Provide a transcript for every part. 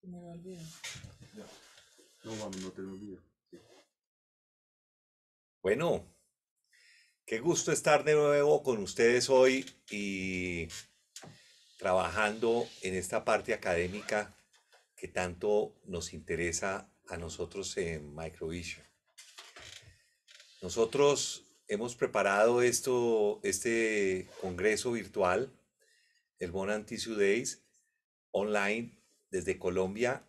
Me lo olvido. No, vamos, no te lo olvido. Bueno, qué gusto estar de nuevo con ustedes hoy y trabajando en esta parte académica que tanto nos interesa a nosotros en Microvision. Nosotros hemos preparado este congreso virtual, el Bon Tissue Days, online desde Colombia.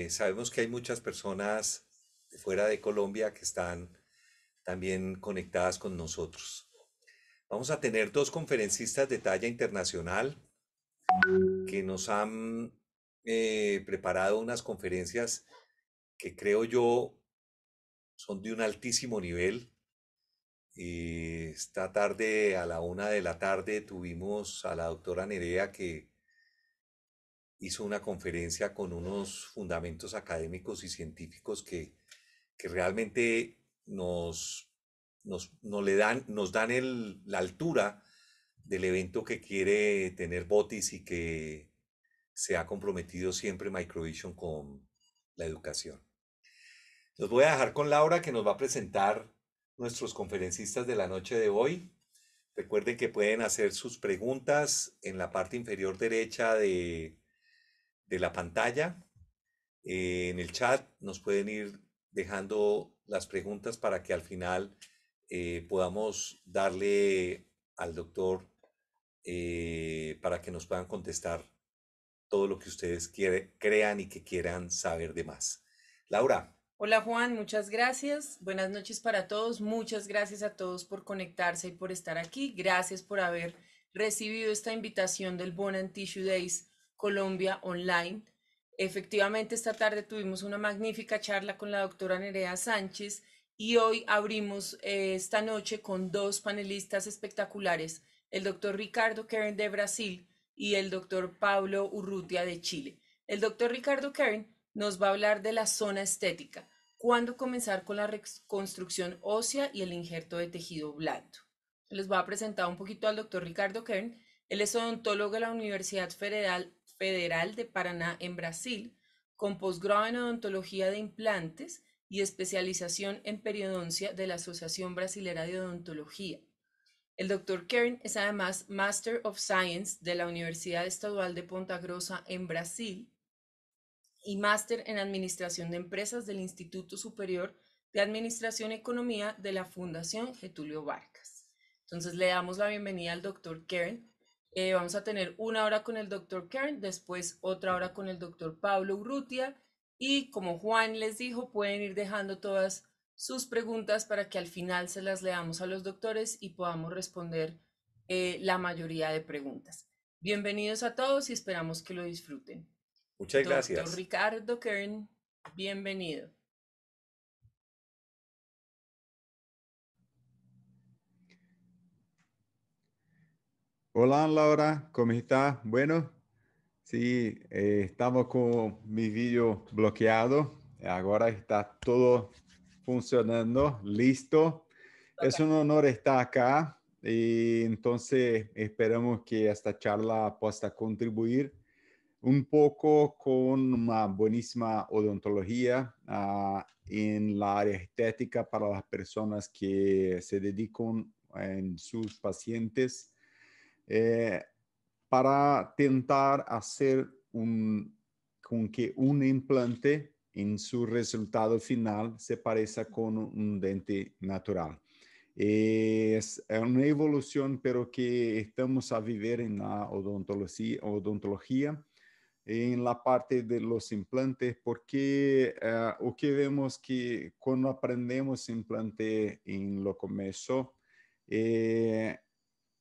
Sabemos que hay muchas personas de fuera de Colombia que están también conectadas con nosotros. Vamos a tener dos conferencistas de talla internacional que nos han preparado unas conferencias que creo yo son de un altísimo nivel. Esta tarde a la 1 de la tarde tuvimos a la doctora Nerea que hizo una conferencia con unos fundamentos académicos y científicos que realmente nos dan la altura del evento que quiere tener Botis y que se ha comprometido siempre Microvision con la educación. Los voy a dejar con Laura que nos va a presentar nuestros conferencistas de la noche de hoy. Recuerden que pueden hacer sus preguntas en la parte inferior derecha de la pantalla. En el chat nos pueden ir dejando las preguntas para que al final podamos darle al doctor para que nos puedan contestar todo lo que ustedes crean y que quieran saber de más. Laura. Hola Juan, muchas gracias. Buenas noches para todos. Muchas gracias a todos por conectarse y por estar aquí. Gracias por haber recibido esta invitación del Bon Tissue Days Colombia Online. Efectivamente, esta tarde tuvimos una magnífica charla con la doctora Nerea Sánchez y hoy abrimos esta noche con dos panelistas espectaculares, el doctor Ricardo Kern de Brasil y el doctor Pablo Urrutia de Chile. El doctor Ricardo Kern nos va a hablar de la zona estética, cuándo comenzar con la reconstrucción ósea y el injerto de tejido blando. Les voy a presentar un poquito al doctor Ricardo Kern. Él es odontólogo de la Universidad Federal de Paraná en Brasil, con posgrado en odontología de implantes y especialización en periodoncia de la Asociación Brasilera de Odontología. El doctor Kern es además Master of Science de la Universidad Estadual de Ponta Grossa en Brasil y máster en Administración de Empresas del Instituto Superior de Administración y Economía de la Fundación Getulio Vargas. Entonces le damos la bienvenida al doctor Kern. Vamos a tener 1 hora con el doctor Kern, después otra hora con el doctor Pablo Urrutia y como Juan les dijo, pueden ir dejando todas sus preguntas para que al final se las leamos a los doctores y podamos responder la mayoría de preguntas. Bienvenidos a todos y esperamos que lo disfruten. Muchas Doctor gracias. Ricardo Kern, bienvenido. Hola Laura, ¿cómo estás? Bueno, sí, estamos con mi vídeo bloqueado. Ahora está todo funcionando, listo. Es un honor estar acá y entonces esperamos que esta charla pueda contribuir un poco con una buenísima odontología en la área estética para las personas que se dedican en sus pacientes eh, para tentar hacer con que un implante en su resultado final se parezca con un dente natural. Es una evolución, pero que estamos a vivir en la odontología en la parte de los implantes, porque o que vemos que cuando aprendemos implante en lo comienzo,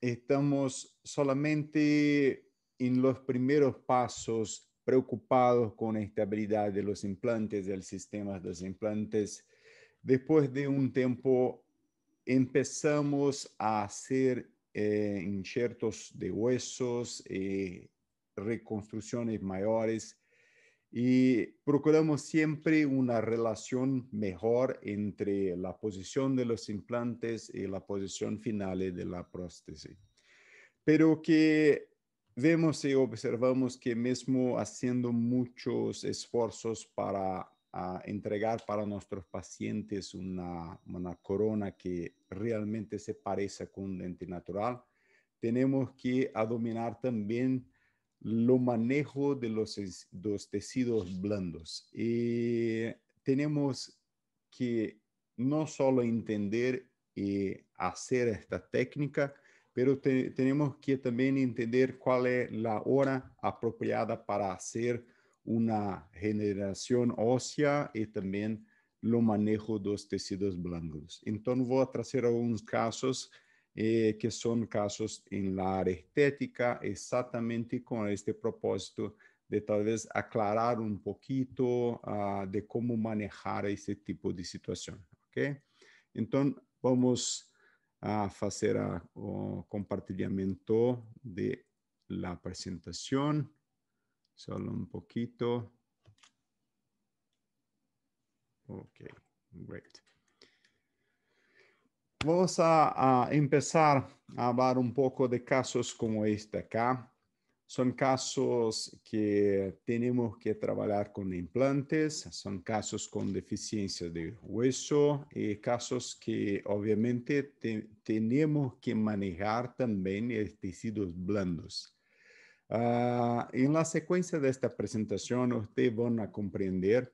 estamos solamente en los primeros pasos preocupados con la estabilidad de los implantes, del sistema de los implantes. Después de un tiempo empezamos a hacer injertos de huesos, reconstrucciones mayores y procuramos siempre una relación mejor entre la posición de los implantes y la posición final de la prótesis. Pero que vemos y observamos que mesmo haciendo muchos esfuerzos para entregar para nuestros pacientes una corona que realmente se parezca con un dente natural, tenemos que dominar también lo manejo de los tecidos blandos. Y tenemos que no solo entender y hacer esta técnica, pero tenemos que también entender cuál es la hora apropiada para hacer una generación ósea y también lo manejo de los tejidos blandos. Entonces voy a traer algunos casos que son casos en la área estética, exactamente con este propósito de tal vez aclarar un poquito de cómo manejar ese tipo de situación. ¿Ok? Entonces vamos a hacer o compartilhamento de la presentación. Solo un poquito. Ok, great. Vamos a empezar a hablar un poco de casos como este acá. Son casos que tenemos que trabajar con implantes, son casos con deficiencia de hueso y casos que obviamente tenemos que manejar también tejidos blandos. En la secuencia de esta presentación, ustedes van a comprender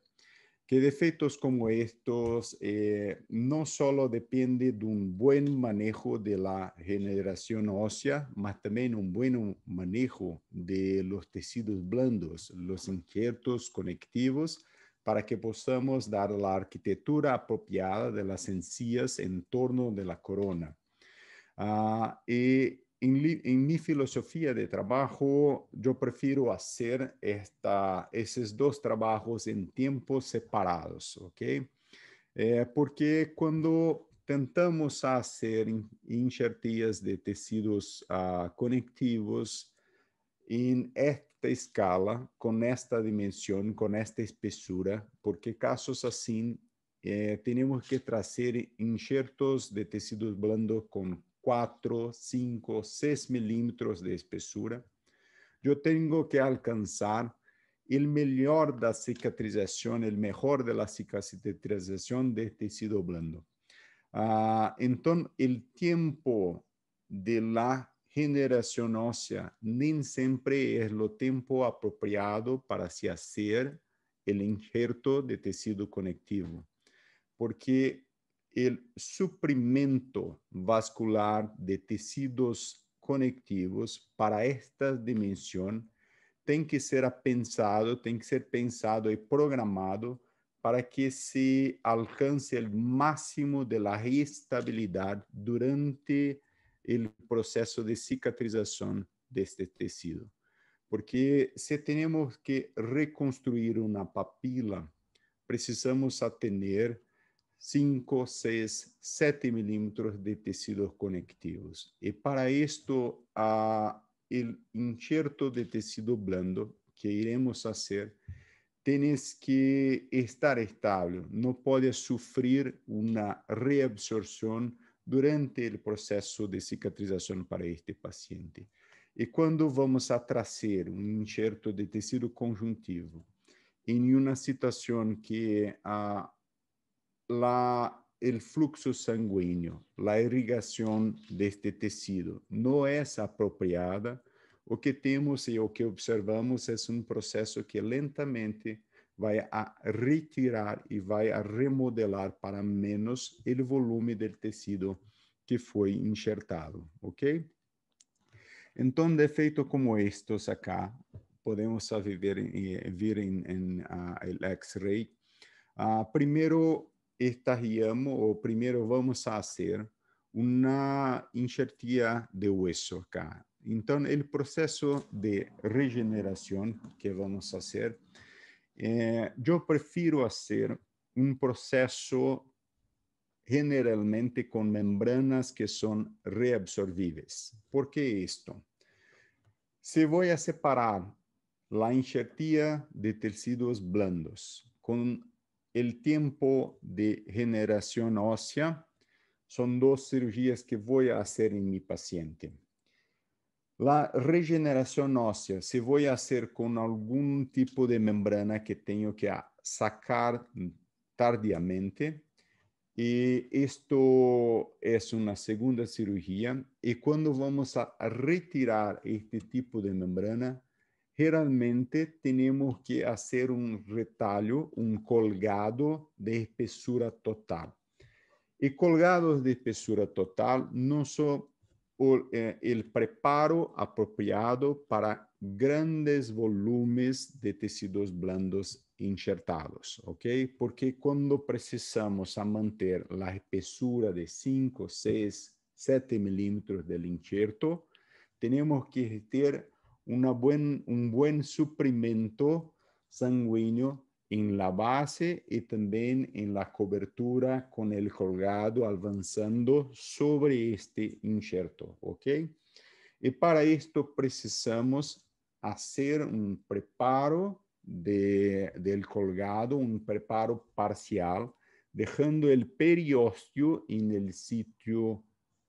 que defectos como estos no solo depende de un buen manejo de la generación ósea, mas también un buen manejo de los tejidos blandos, los injertos conectivos, para que podamos dar la arquitectura apropiada de las encías en torno de la corona. Y en mi filosofía de trabajo, yo prefiero hacer esos dos trabajos en tiempos separados, ¿ok? Porque cuando tentamos hacer injertías de tejidos conectivos en esta escala, con esta dimensión, con esta espesura, porque casos así tenemos que traer injertos de tejidos blandos con 4, 5, 6 milímetros de espesura. Yo tengo que alcanzar el mejor de la cicatrización, el mejor de la cicatrización de tejido blando. Entonces, el tiempo de la generación ósea ni siempre es lo tiempo apropiado para se hacer el injerto de tejido conectivo, porque el suprimento vascular de tejidos conectivos para esta dimensión tem que ser pensado e programado para que se alcance o máximo de la estabilidade durante o processo de cicatrização deste tecido. Porque se temos que reconstruir uma papila, precisamos ter 5, 6, 7 milímetros de tecidos conectivos. E para isto, el injerto de tejido blando que iremos hacer, tienes que estar estable, no puede sufrir una reabsorción durante el proceso de cicatrización para este paciente. Y cuando vamos a traer un injerto de tejido conjuntivo en una situación que el flujo sanguíneo, la irrigación de este tejido no es apropiada, o que temos e o que observamos é um processo que lentamente vai a retirar e vai a remodelar para menos o volume do tecido que foi enxertado, ok? Então, defeitos como estes acá, podemos ver em X-ray. Primeiro, estaríamos, ou primeiro vamos a fazer uma enxertia de hueso acá. Então, o processo de regeneração que vamos fazer, eu prefiro fazer um processo generalmente com membranas que são reabsorvíveis. ¿Por que isto? Se vou a separar a enxertia de tecidos blandos com o tempo de generação óssea, são duas cirurgias que vou a fazer em mi paciente. La regeneración ósea se voy a hacer con algún tipo de membrana que tengo que sacar tardíamente. Y esto es una segunda cirugía. Y cuando vamos a retirar este tipo de membrana, generalmente tenemos que hacer un retallo, un colgado de espesura total. Y colgados de espesura total no son el preparo apropiado para grandes volúmenes de tejidos blandos injertados, ¿ok? Porque cuando precisamos a mantener la espesura de 5, 6, 7 milímetros del injerto, tenemos que tener un buen suprimento sanguíneo en la base y también en la cobertura con el colgado avanzando sobre este injerto, ¿ok? Y para esto precisamos hacer un preparo del colgado, un preparo parcial, dejando el periósteo en el sitio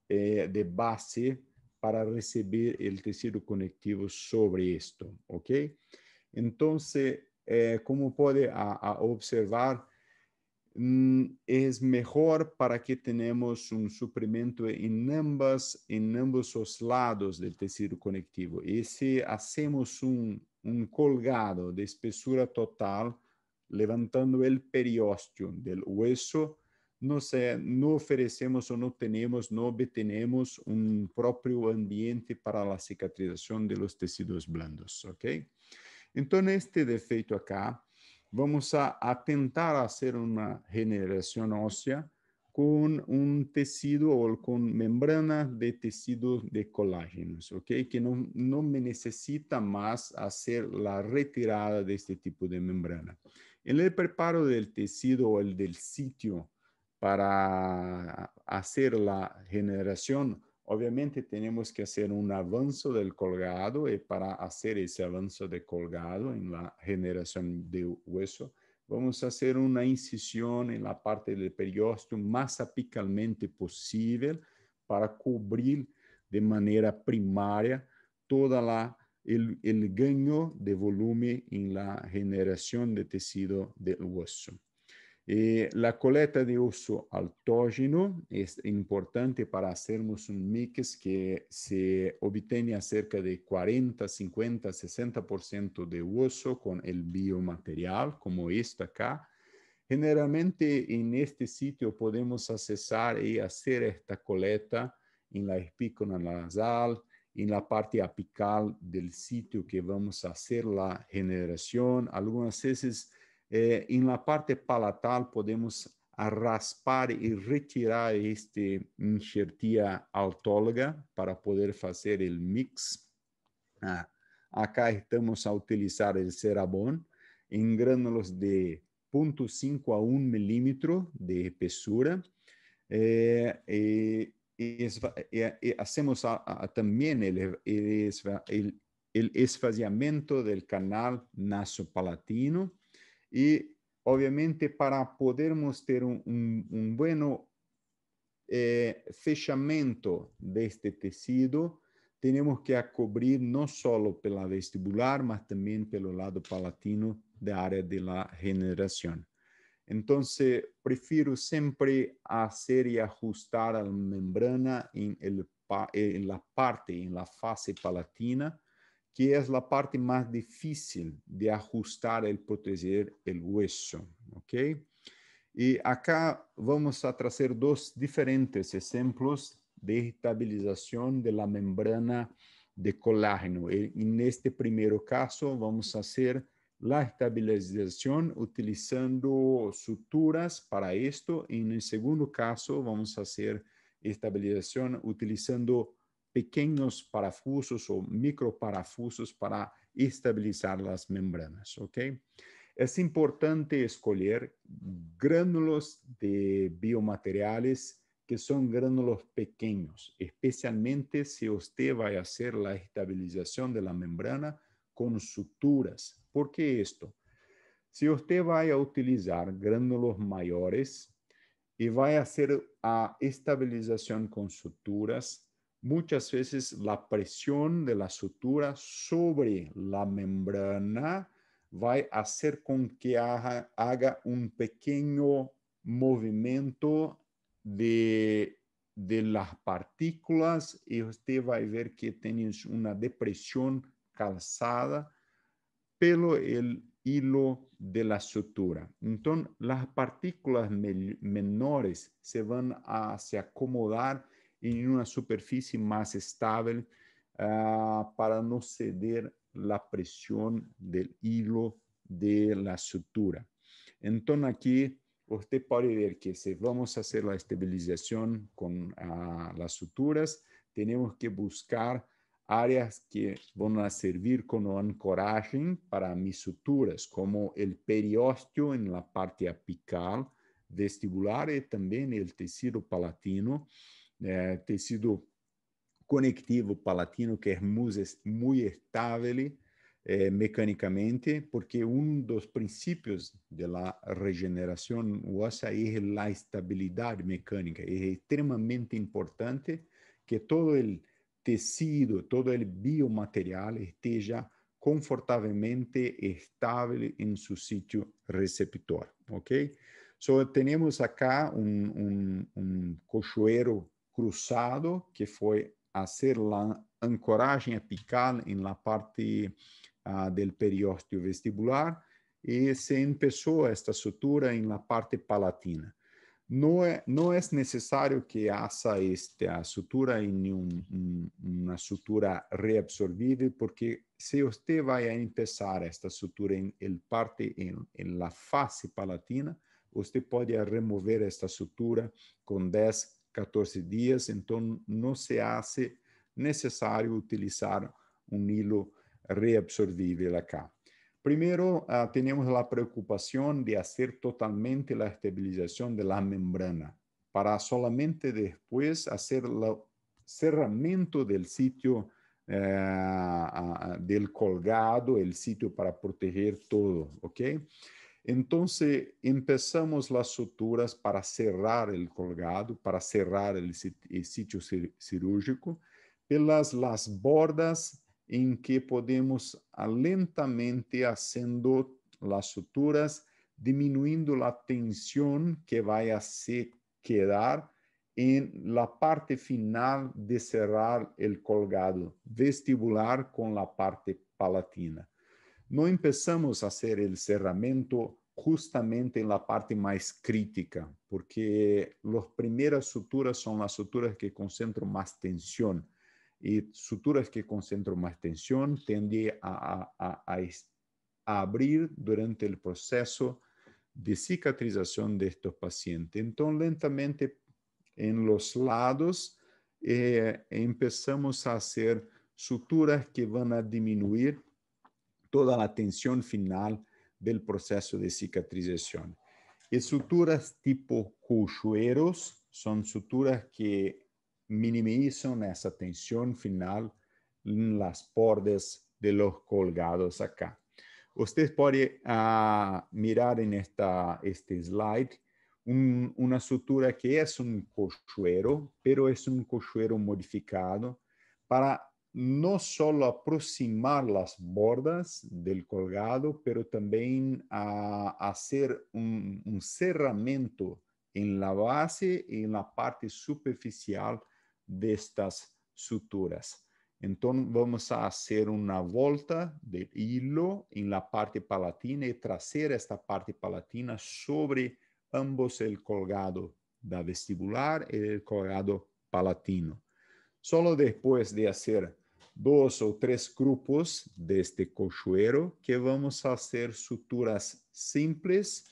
de base para recibir el tejido conectivo sobre esto, ¿ok? Entonces, como puede observar, es mejor para que tenemos un suplemento en ambos los lados del tejido conectivo. Y si hacemos un colgado de espesura total, levantando el periósteo del hueso, no ofrecemos o no tenemos, no obtenemos un propio ambiente para la cicatrización de los tejidos blandos, ¿ok? Entonces, este defeito acá, vamos a tentar hacer una generación ósea con un tejido o con membrana de tejido de colágenos, ¿ok? Que no me necesita más hacer la retirada de este tipo de membrana. En el preparo del tejido o el del sitio para hacer la generación, obviamente tenemos que hacer un avance del colgado y para hacer ese avance de colgado en la generación de hueso, vamos a hacer una incisión en la parte del periósteo más apicalmente posible para cubrir de manera primaria toda el ganho de volumen en la generación de tejido del hueso. La coleta de uso autógeno es importante para hacernos un mix que se obtiene cerca de 40, 50, 60% de uso con el biomaterial, como esto acá. Generalmente en este sitio podemos accesar y hacer esta coleta en la espícula nasal, en la parte apical del sitio que vamos a hacer la generación. Algunas veces en la parte palatal podemos raspar y retirar este injertía autóloga para poder hacer el mix. Acá estamos a utilizar el Cerabón en gránulos de 0,5 a 1 milímetro de espesura. Hacemos también el esvaziamiento del canal nasopalatino y obviamente para podermos ter un buen fechamento de este tejido, tenemos que cubrir no solo pela vestibular, mas también pelo lado palatino de área de la generación. Entonces, prefiero siempre hacer y ajustar la membrana en la parte, en la fase palatina, que es la parte más difícil de ajustar y proteger el hueso, ¿ok? Y acá vamos a traer dos diferentes ejemplos de estabilización de la membrana de colágeno. En este primer caso, vamos a hacer la estabilización utilizando suturas para esto. En el segundo caso, vamos a hacer estabilización utilizando pequeños parafusos o microparafusos para estabilizar las membranas, ¿ok? Es importante escoger gránulos de biomateriales que son gránulos pequeños, especialmente si usted va a hacer la estabilización de la membrana con suturas. ¿Por qué esto? Si usted va a utilizar gránulos mayores y va a hacer a estabilización con suturas, muchas veces la presión de la sutura sobre la membrana va a hacer con que haga un pequeño movimiento de las partículas y usted va a ver que tiene una depresión calzada pelo el hilo de la sutura. Entonces, las partículas menores se van a se acomodar en una superficie más estable para no ceder la presión del hilo de la sutura. Entonces, aquí usted puede ver que si vamos a hacer la estabilización con las suturas, tenemos que buscar áreas que van a servir como ancoraje para mis suturas, como el periósteo en la parte apical, vestibular y también el tejido palatino, tejido conectivo palatino que es muy estable mecánicamente, porque uno de los principios de la regeneración ósea es la estabilidad mecánica. Es extremadamente importante que todo el tecido, todo el biomaterial esté ya confortablemente estable en su sitio receptor, ¿ok? So, tenemos acá un cochuero cruzado que fue hacer la ancoraje apical en la parte del periósteo vestibular y se empezó esta sutura en la parte palatina. No es necesario que haga esta sutura en una sutura reabsorbible, porque si usted va a empezar esta sutura en la fase palatina, usted puede remover esta sutura con 10, 14 días, entonces no se hace necesario utilizar un hilo reabsorbible acá. Primero, tenemos la preocupación de hacer totalmente la estabilización de la membrana para solamente después hacer el cerramiento del sitio del colgado, el sitio para proteger todo, ¿ok? Entonces, empezamos las suturas para cerrar el colgado, para cerrar el sitio cirúrgico, pelas las bordas en que podemos lentamente haciendo las suturas, disminuyendo la tensión que vaya a se quedar en la parte final de cerrar el colgado vestibular con la parte palatina. No empezamos a hacer el cerramiento justamente en la parte más crítica, porque las primeras suturas son las suturas que concentran más tensión. Y suturas que concentran más tensión tienden a abrir durante el proceso de cicatrización de estos pacientes. Entonces, lentamente en los lados empezamos a hacer suturas que van a disminuir toda la tensión final del proceso de cicatrización. Y suturas tipo cochueros son suturas que minimizan esa tensión final en las bordas de los colgados acá. Usted puede mirar en este slide una sutura que es un cochuero, pero es un cochuero modificado para no solo aproximar las bordas del colgado, pero también hacer un cerramiento en la base y en la parte superficial de estas suturas. Entonces vamos a hacer una volta del hilo en la parte palatina y traer esta parte palatina sobre ambos el colgado da vestibular y el colgado palatino. Solo después de hacer 2 o 3 grupos de este cochuero que vamos a hacer suturas simples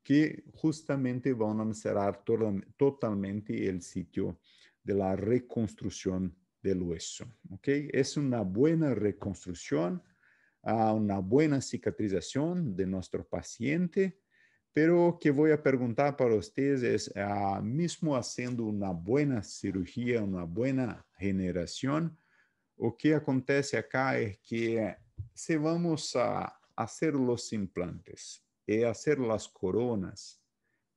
que justamente van a cerrar totalmente el sitio de la reconstrucción del hueso. ¿Okay? Es una buena reconstrucción, una buena cicatrización de nuestro paciente, pero que voy a preguntar para ustedes es, mismo haciendo una buena cirugía, una buena generación, o que acontece acá es que si vamos a hacer los implantes y hacer las coronas,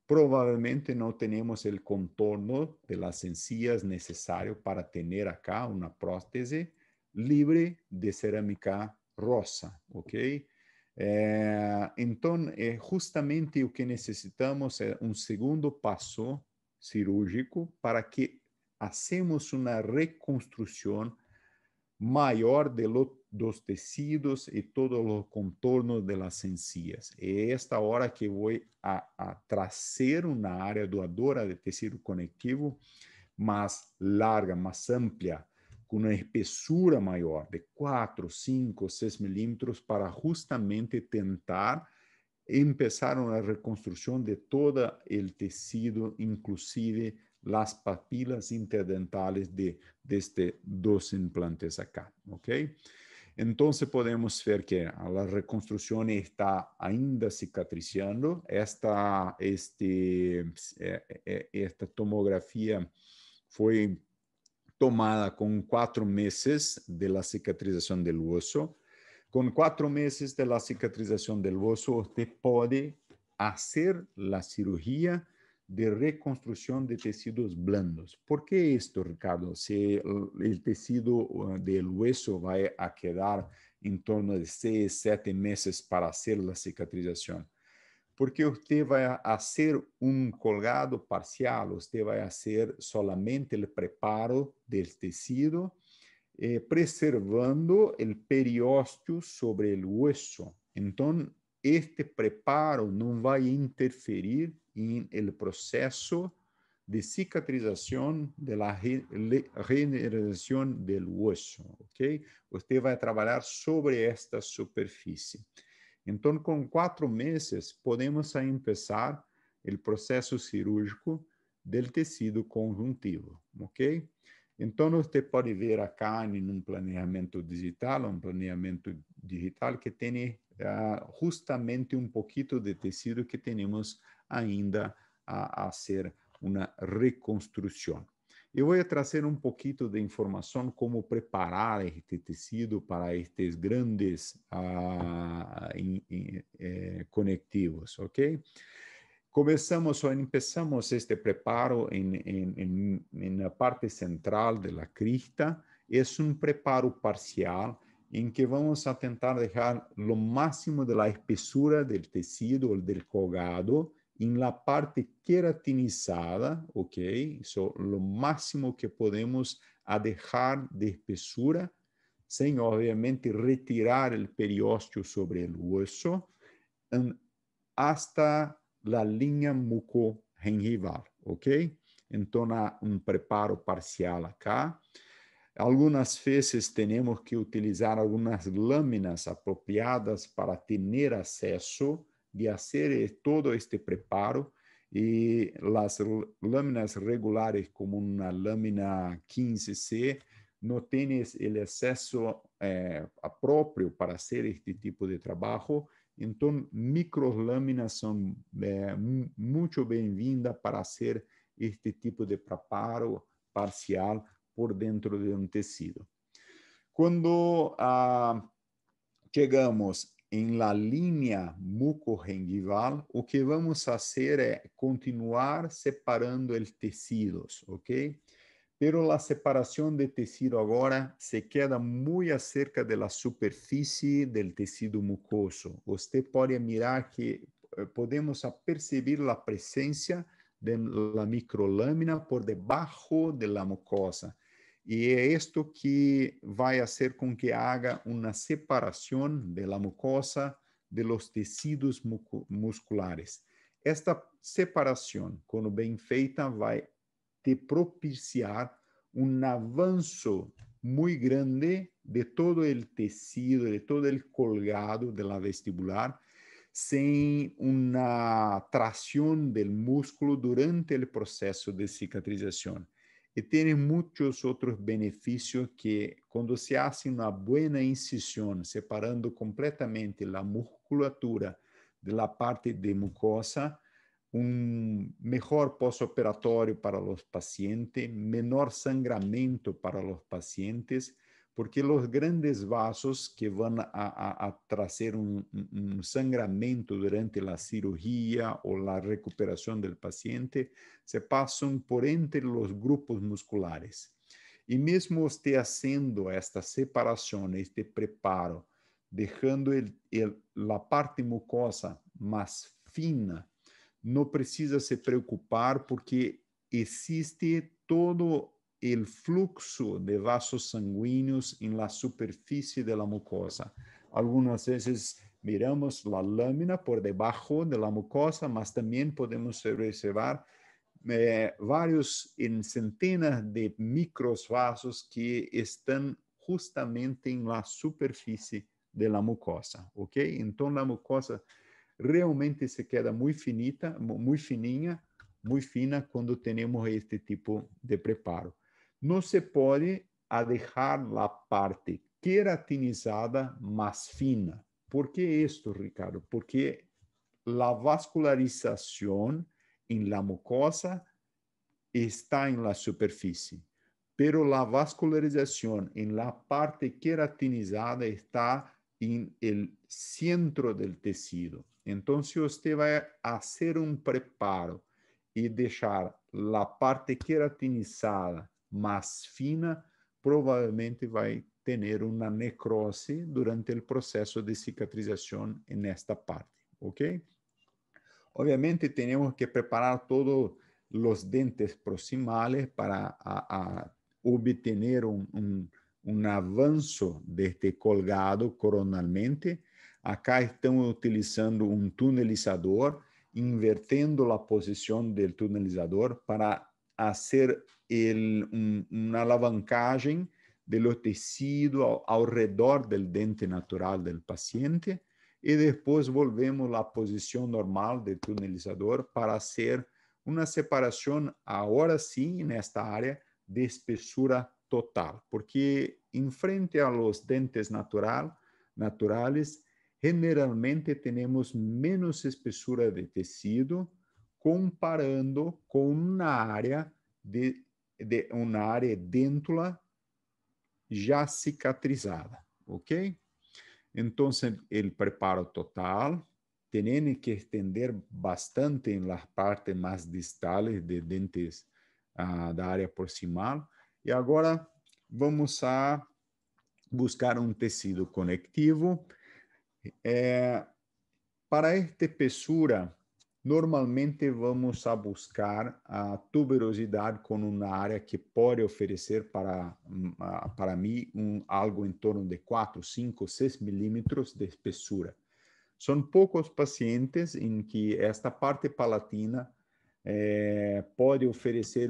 Probablemente no tenemos el contorno de las encías necesario para tener acá una prótesis libre de cerámica rosa, ¿ok? Então, justamente o que necessitamos é um segundo passo cirúrgico para que hacemos uma reconstrução maior dos tecidos e todos os contornos de las encías. É esta hora que vou a trazer uma área doadora de tecido conectivo mais larga, mais ampla, com uma espessura maior, de 4, 5, 6 milímetros, para justamente tentar empezar uma reconstrução de todo o tecido, inclusive las papilas interdentales de estes dos implantes acá, ¿ok? Entonces podemos ver que la reconstrucción está ainda cicatrizando. Esta tomografía fue tomada con 4 meses de la cicatrización del hueso. Con 4 meses de la cicatrización del hueso, usted puede hacer la cirugía de reconstrucción de tejidos blandos. ¿Por qué esto, Ricardo? Si el tejido del hueso va a quedar en torno de 6, 7 meses para hacer la cicatrización. Porque usted va a hacer un colgado parcial, usted va a hacer solamente el preparo del tejido, preservando el periósteo sobre el hueso. Entonces, este preparo no va a interferir en el proceso de cicatrización de la regeneración del hueso, ¿ok? Usted va a trabajar sobre esta superficie. Então, com 4 meses, podemos começar o processo cirúrgico do tecido conjuntivo, ok? Então, você pode ver acá em um planeamento digital que tem justamente um pouquinho de tecido que temos ainda a ser uma reconstrução. Eu vou trazer um pouquinho de informação como preparar este tecido para estes grandes conectivos, ok? Empezamos este preparo en la parte central de la crista. Es un preparo parcial en que vamos a tentar dejar lo máximo de la espesura del tejido, del colgado, en la parte queratinizada, ¿ok? Lo máximo que podemos a dejar de espesura, sin obviamente retirar el periósteo sobre el hueso, hasta la línea mucogengival, ¿ok? Entonces, un preparo parcial acá. Algunas veces tenemos que utilizar algunas láminas apropiadas para tener acceso de hacer todo este preparo, y las láminas regulares como una lámina 15C no tienes el acceso propio para hacer este tipo de trabajo. Então, microláminas são muito bem-vindas para fazer este tipo de preparo parcial por dentro de um tecido. Quando chegamos em la linha mucogengival, o que vamos fazer é continuar separando os tecidos, ok? Pero la separación de tejido ahora se queda muy acerca de la superficie del tejido mucoso. Usted puede mirar que podemos percibir la presencia de la microlámina por debajo de la mucosa. Y es esto que va a hacer con que haga una separación de la mucosa de los tejidos musculares. Esta separación, cuando bien feita, va de propiciar un avanzo muy grande de todo el tejido, de todo el colgado de la vestibular, sin una tracción del músculo durante el proceso de cicatrización. Y tiene muchos otros beneficios que cuando se hace una buena incisión, separando completamente la musculatura de la parte de mucosa, un mejor postoperatorio para los pacientes, menor sangramiento para los pacientes, porque los grandes vasos que van a traer un sangramento durante la cirugía o la recuperación del paciente se pasan por entre los grupos musculares. Y mesmo usted haciendo esta separación, este preparo, dejando la parte mucosa más fina, no precisa se preocupar porque existe todo el fluxo de vasos sanguíneos en la superficie de la mucosa. Algunas veces miramos la lámina por debajo de la mucosa, mas también podemos observar varios en centenas de microvasos que están justamente en la superficie de la mucosa, ¿ok? Entonces la mucosa realmente se queda muy finita, muy fininha, muy fina cuando tenemos este tipo de preparo. No se puede dejar la parte queratinizada más fina. ¿Por qué esto, Ricardo? Porque la vascularización en la mucosa está en la superficie, pero la vascularización en la parte queratinizada está en el centro del tejido. Entonces usted va a hacer un preparo y dejar la parte queratinizada más fina, probablemente va a tener una necrosis durante el proceso de cicatrización en esta parte, ¿ok? Obviamente tenemos que preparar todos los dentes proximales para obtener un avance de este colgado coronalmente. Acá estamos utilizando un tunelizador, invirtiendo la posición del tunelizador para hacer una alavancaje de los tejidos alrededor del dente natural del paciente y después volvemos a la posición normal del tunelizador para hacer una separación, ahora sí, en esta área de espesura total, porque en frente a los dentes naturales, generalmente tenemos menos espesura de tejido comparando con una área de una área dental ya cicatrizada, ¿ok? Entonces, el preparo total tiene que extender bastante en las partes más distales de dentes da área proximal. E agora vamos a buscar um tecido conectivo. Para esta espessura, normalmente vamos a buscar a tuberosidade com uma área que pode oferecer para mim algo em torno de 4, 5, 6 milímetros de espessura. São poucos pacientes em que esta parte palatina pode oferecer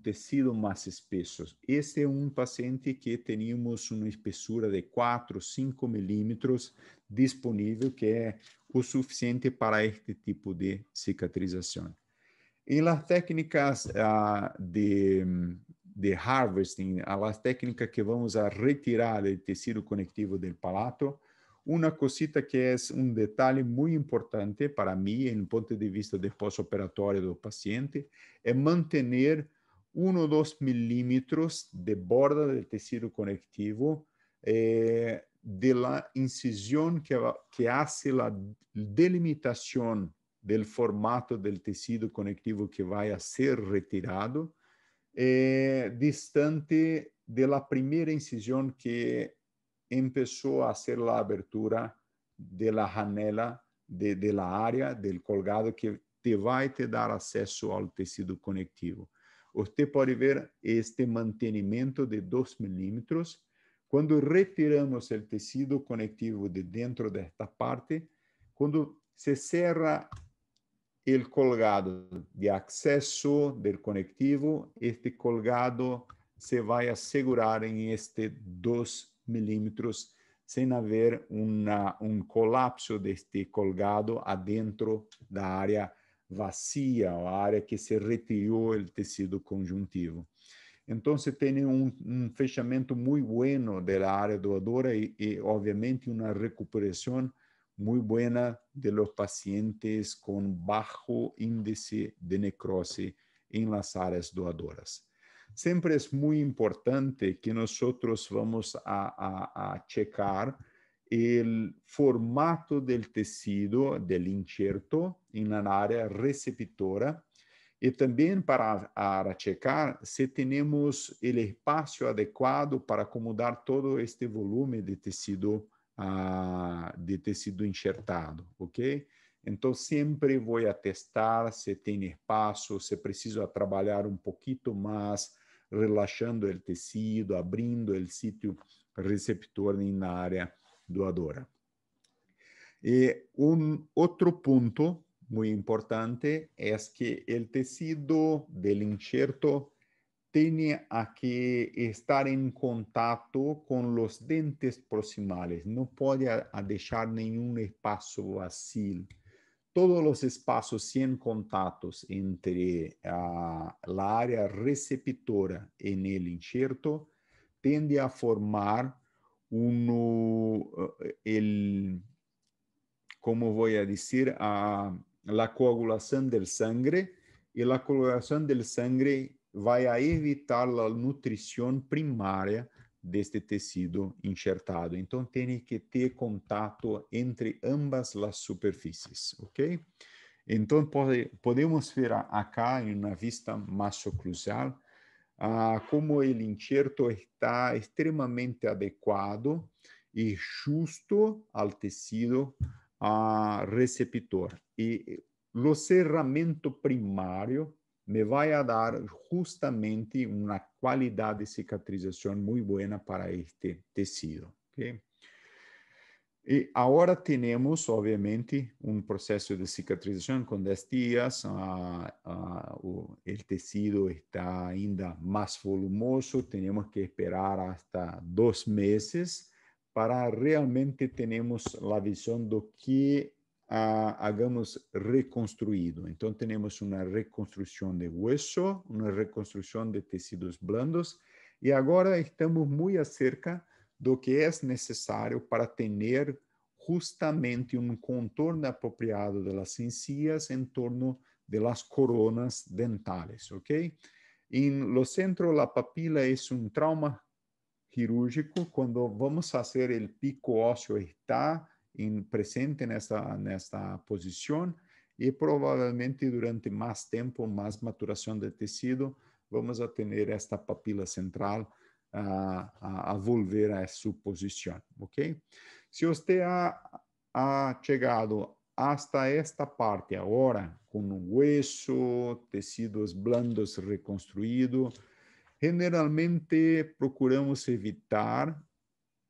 tecido mais espesso. Esse é paciente que teníamos uma espessura de 4, 5 milímetros disponível, que é o suficiente para este tipo de cicatrização. Em las técnicas de harvesting, as técnicas que vamos a retirar o tecido conectivo do palato, uma cosita que é detalhe muito importante para mim, em ponto de vista de pós-operatório do paciente, é manter 1 ou 2 milímetros de borda do tecido conectivo de la incisión que hace la delimitación del formato del tejido conectivo que vaya a ser retirado, distante de la primera incisión que empezó a hacer la abertura de la janela de la área del colgado que te va a te dar acceso al tejido conectivo. Usted puede ver este mantenimiento de 2 milímetros. Quando retiramos o tecido conectivo de dentro desta parte, quando se cerra o colgado de acesso do conectivo, este colgado se vai assegurar em este 2 milímetros, sem haver colapso deste colgado adentro da área vazia, a área que se retirou o tecido conjuntivo. Então, tem fechamento muito bueno da área doadora e, obviamente, uma recuperação muito buena de los pacientes com baixo índice de necrose em las áreas doadoras. siempre es muy importante que nosotros vamos a checar el formato del tejido, del injerto en la área receptora y también para checar si tenemos el espacio adecuado para acomodar todo este volumen de tecido enxertado, ¿ok? Entonces, sempre vou a testar se tem espaço, se preciso trabalhar um pouquinho mais, relaxando o tecido, abrindo o sítio receptor na área doadora. E outro ponto muito importante é que o tecido do enxerto tem que estar em contato com os dentes proximais, não pode deixar nenhum espaço vazio. Todos los espacios sin contactos entre la área receptora en el injerto tiende a formar como voy a decir, la coagulación del sangre, y la coagulación del sangre va a evitar la nutrición primaria de este tecido enxertado. Então, tem que ter contato entre ambas as superfícies, ok? Então, podemos ver acá, em uma vista macrocruzal, como o enxerto está extremamente adequado e justo ao tecido receptor. E o cerramento primário me vai a dar justamente uma qualidade de cicatrização muito boa para este tecido. ¿Okay? E agora temos, obviamente, um processo de cicatrização com 10 dias. O tecido está ainda mais volumoso. Temos que esperar hasta 2 meses para realmente termos a visão do que hagamos reconstruído. Então, temos uma reconstrução de hueso, uma reconstrução de tecidos blandos, e agora estamos muito acerca do que é necessário para ter justamente um contorno apropriado das encías em torno das coronas dentales, ¿ok? En lo centro, la papila es un trauma quirúrgico. Cuando vamos a hacer el pico óseo está presente nesta posición y probablemente durante más tiempo, más maturación del tejido, vamos a tener esta papila central a volver a su posición, ¿ok? Si usted ha llegado hasta esta parte ahora, con un hueso, tecidos blandos reconstruidos, generalmente procuramos evitar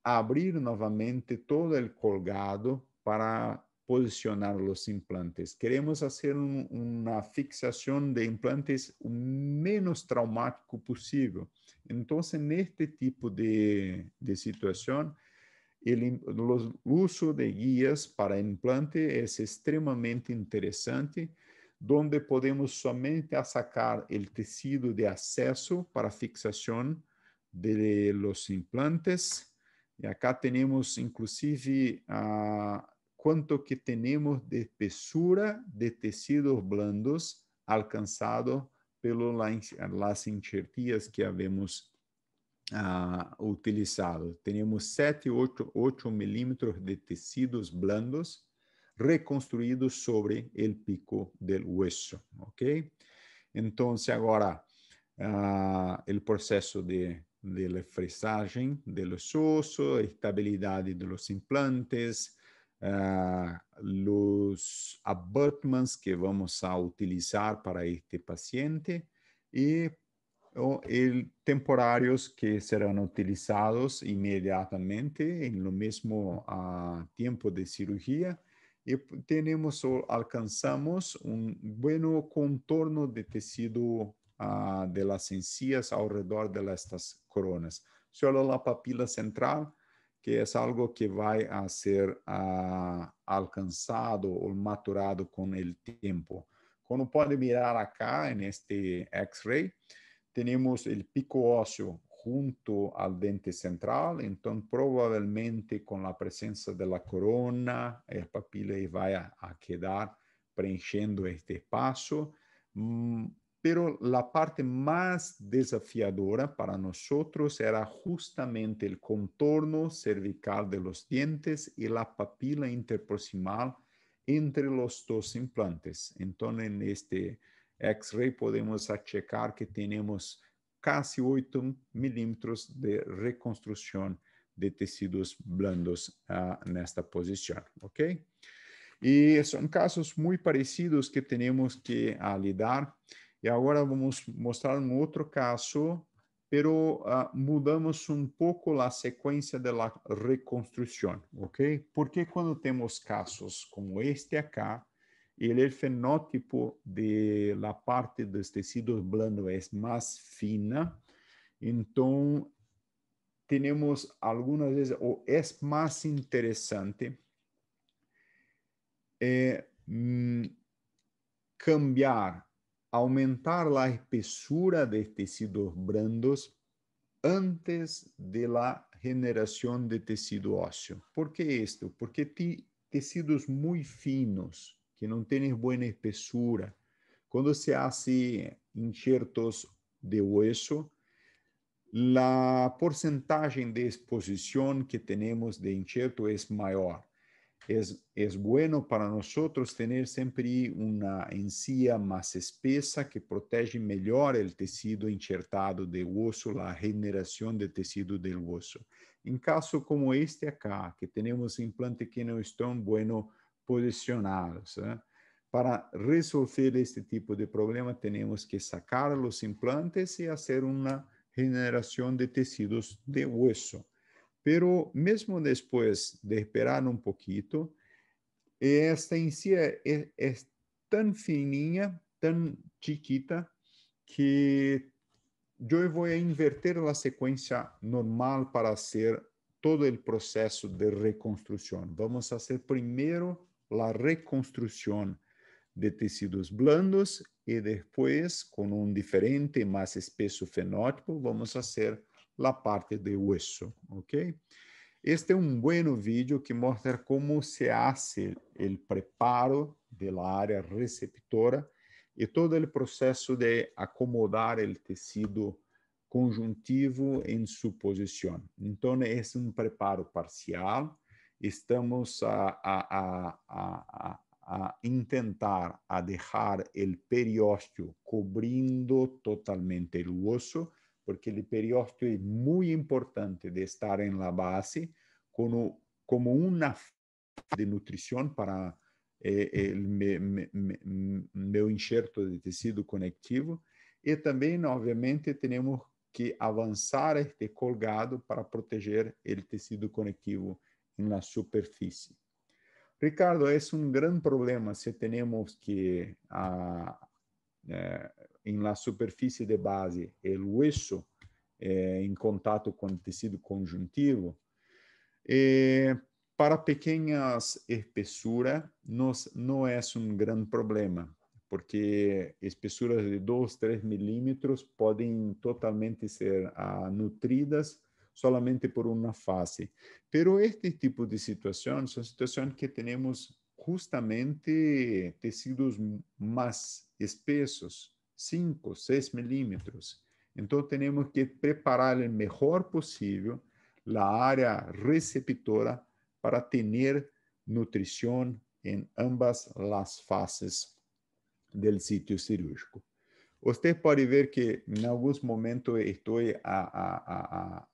abrir novamente todo el colgado para posicionar los implantes. Queremos hacer una fixación de implantes o menos traumático posible. Entonces, en este tipo de situación, el uso de guías para implante es extremadamente interesante, donde podemos somente sacar el tecido de acceso para fixación de los implantes. Y acá tenemos inclusive cuánto que tenemos de espesura de tejidos blandos alcanzado por las injertías que habemos utilizado. Tenemos 7, 8 milímetros de tecidos blandos reconstruídos sobre el pico del hueso, ¿ok? Entonces, ahora, el proceso de la fresaje de los osos, estabilidad de los implantes, los abutments que vamos a utilizar para este paciente y temporários que serão utilizados imediatamente em lo mesmo tempo de cirurgia e alcançamos bom contorno de tecido de las encías ao redor de estas coronas. Solo a papila central, que é algo que vai a ser alcançado ou maturado com o tempo. Como pode mirar acá neste X-ray, tenemos el pico óseo junto al dente central, entonces probablemente con la presencia de la corona, el papila va a quedar preenchendo este espacio, pero la parte más desafiadora para nosotros era justamente el contorno cervical de los dientes y la papila interproximal entre los dos implantes. Entonces, en este X-ray podemos checar que tenemos casi 8 milímetros de reconstrucción de tejidos blandos en esta posición, ¿ok? Y son casos muy parecidos que tenemos que lidar. E agora vamos mostrar um outro caso, pero mudamos um pouco a sequência da reconstrução, ok? Porque quando temos casos como este acá, o fenótipo de la parte dos tecidos blandos é mais fina, então temos algumas vezes, ou é mais interessante cambiar, aumentar a espessura de tecidos brandos antes de la generación de tejido óseo. ¿Por qué esto? Porque tecidos muy finos, que no tienen buena espesura, cuando se hace injertos de hueso, la porcentaje de exposición que tenemos de injerto es mayor. Es bueno para nosotros tener siempre una encía más espesa que protege mejor el tejido injertado de hueso, la generación de tejido del hueso. En caso como este acá, que tenemos implantes que no están bueno posicionados, para resolver este tipo de problema tenemos que sacar los implantes y hacer una generación de tejidos de hueso. Pero mesmo depois de esperar um pouquinho, esta encía é tão fininha, tão chiquita, que eu vou inverter a sequência normal para fazer todo o processo de reconstrução. Vamos fazer primeiro a reconstrução de tecidos blandos e depois, com um diferente, mais espesso fenótipo, vamos fazer la parte de hueso, ¿ok? Este es un buen vídeo que muestra cómo se hace el preparo de la área receptora y todo el proceso de acomodar el tejido conjuntivo en su posición. Entonces, es un preparo parcial. Estamos a intentar a dejar el periósteo cubriendo totalmente el hueso, porque el periósteo es muy importante de estar en la base como una de nutrición para el meu injerto de tecido conectivo. Y también, obviamente, tenemos que avanzar este colgado para proteger el tejido conectivo en la superficie. Ricardo, es un gran problema si tenemos que en la superficie de base, el hueso en contacto con el tejido conjuntivo. Para pequeñas espesuras no es un gran problema, porque espesuras de 2, 3 milímetros pueden totalmente ser nutridas solamente por una fase. Pero este tipo de situación son situaciones que tenemos justamente tecidos más espesos, 5, 6 milímetros. Entonces tenemos que preparar el mejor posible la área receptora para tener nutrición en ambas las fases del sitio cirúrgico. Usted puede ver que en algunos momentos estoy a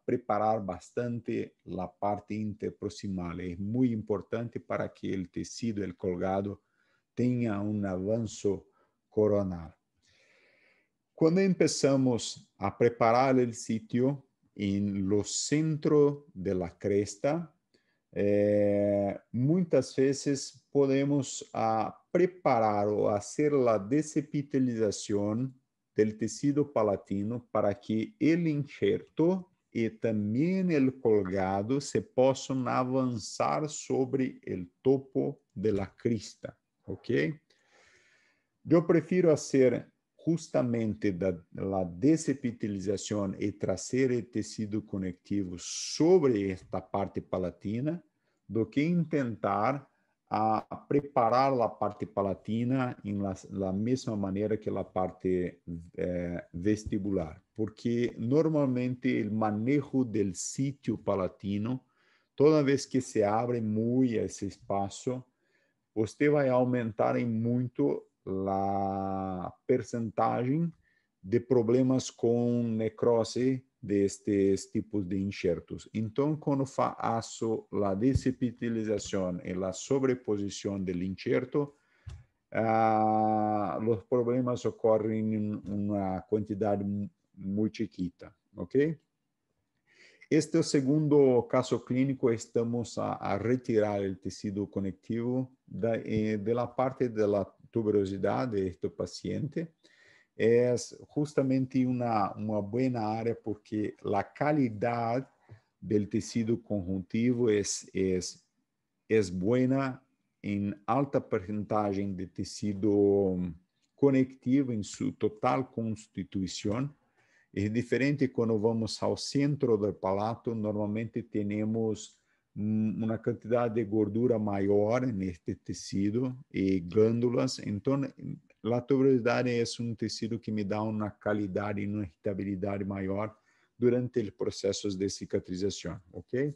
preparar bastante la parte interproximal. Es muy importante para que el tejido, el colgado, tenha um avanço coronal. Quando empezamos a preparar o sitio em lo centro de la cresta, muitas vezes podemos preparar ou fazer a desepitelização del tecido palatino para que el injerto y también el colgado se puedan avanzar sobre el topo de la crista, ¿ok? Yo prefiero hacer justamente la desepitelización y traer el tejido conectivo sobre esta parte palatina do que intentar a preparar la parte palatina en la misma manera que la parte vestibular, porque normalmente el manejo del sitio palatino, toda vez que se abre muy ese espacio, você vai aumentar em muito a percentagem de problemas com necrose destes tipos de enxertos. Então, quando faço a desepitelização e a sobreposição do enxerto, os problemas ocorrem em uma quantidade muito chiquita, ok? Este é o segundo caso clínico. Estamos a retirar o tecido conectivo de la parte de la tuberosidade de este paciente. É justamente uma boa área porque a qualidade do tecido conjuntivo é boa em alta porcentagem de tecido conectivo em sua total constituição. É diferente quando vamos ao centro do palato, normalmente temos uma quantidade de gordura maior neste tecido e glândulas. Então, a tuberosidade é um tecido que me dá uma qualidade e uma estabilidade maior durante o processo de cicatrização, ok?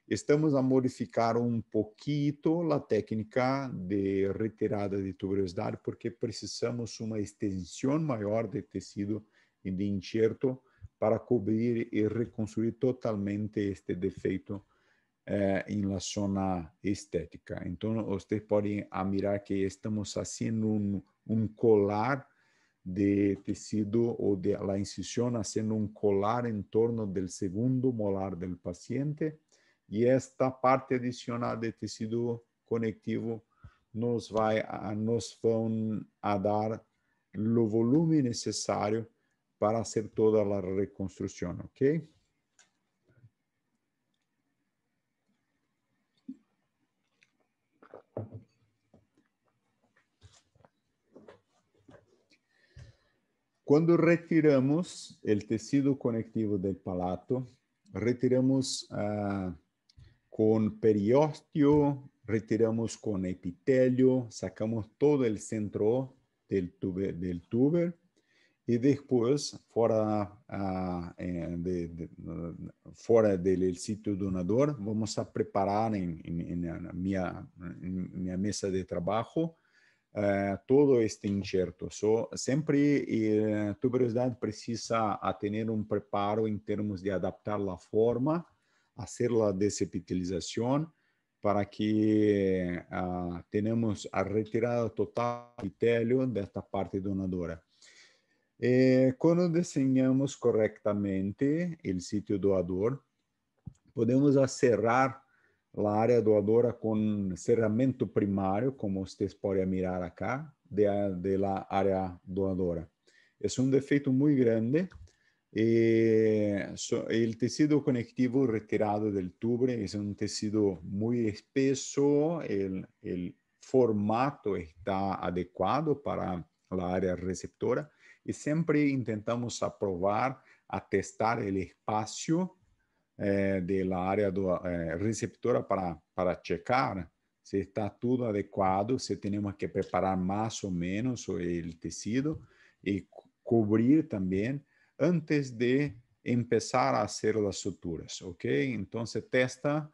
Estamos a modificar um pouquinho a técnica de retirada de tuberosidade porque precisamos uma extensão maior de tecido e de enxerto para cobrir e reconstruir totalmente este defeito em la zona estética. Então, vocês podem admirar que estamos fazendo um colar de tecido ou de la incisión, haciendo un colar en torno del segundo molar del paciente, y esta parte adicional de tecido conectivo nos van a dar lo volumen necesario para hacer toda la reconstrucción, ¿ok? Cuando retiramos el tejido conectivo del palato, retiramos con periósteo, retiramos con epitelio, sacamos todo el centro del tuber y después, fuera del sitio donador, vamos a preparar en mi mesa de trabajo todo este enxerto. Sempre tuberosidade precisa ter preparo em termos de adaptar a forma, fazer a desepitelização, para que tenhamos a retirada total do epitélio desta parte donadora. Quando desenhamos corretamente o sítio doador, podemos cerrar a área doadora com cerramento primário, como vocês podem mirar acá, de la área doadora. É um defeito muito grande. O tecido conectivo retirado del tubo é um tecido muito espesso, o formato está adequado para a área receptora e sempre tentamos aprovar, a testar o espaço de la área receptora para checar se está tudo adequado, se temos que preparar mais ou menos o tecido e cobrir também antes de empezar a hacer as suturas, ¿ok? Então, testa,